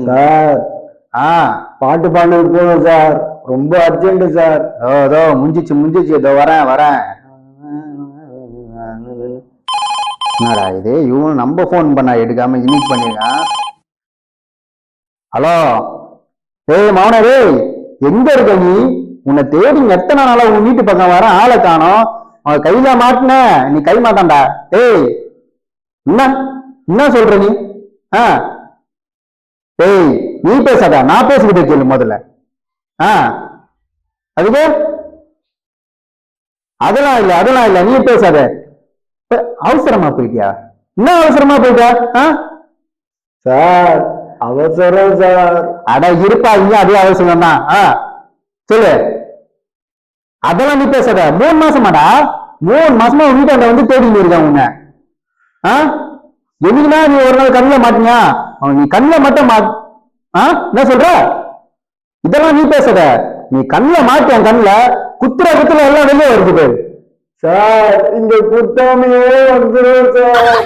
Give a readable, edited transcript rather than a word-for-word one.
Sir பாட்டு பாடுறது போதும் சார், ரொம்ப அர்ஜென்ட் சார். ஏதோ முடிஞ்சிச்சு ஏதோ வரேன். என்னடா இது, இவன் நம்ம போன் பண்ணா எடுக்காம இனிட் பண்ணிருக்கான். ஹலோ ஏய் மௌனரே, எங்க இருக்க நீ? உன்னை தேடி எத்தனை நாளா உன் வீட்டு பக்கம் வர, ஆளை காணோம். அவன் கையில மாட்டின, நீ கை மாட்டான்டா. ஏய் என்ன சொல்ற நீ? ஏய் நீ பேசாத, நான் பேசிக்கிட்டே கேளு முதல்ல. அதுக்கு அதெல்லாம் இல்ல, நீ பேசாத. அவசரமா போயிட்டியா? என்ன அவசரமா போயிட்டா? சார் அவசரம் சார். அட இருப்பா, இங்க அதே அவசரம் தான். சொல்லு. அதெல்லாம் நீ பேசாத. 3 மாசமாடா, 3 மாசமா வீட்டாண்ட வந்து தேடிட்டு இருக்கான் உன்னை. என்னைக்குன்னா நீ ஒரு நாள் கண்ணில் மாட்டினியா? நீ கண்ணில் மட்டும் என்ன சொல்ற? இதெல்லாம் நீ பேசாத. நீ கண்ணில் மாட்டிய, கண்ணில் குத்துற எல்லாம் வெளியே வருது. சார் இங்க குத்தாமையே வந்துடும் சார்.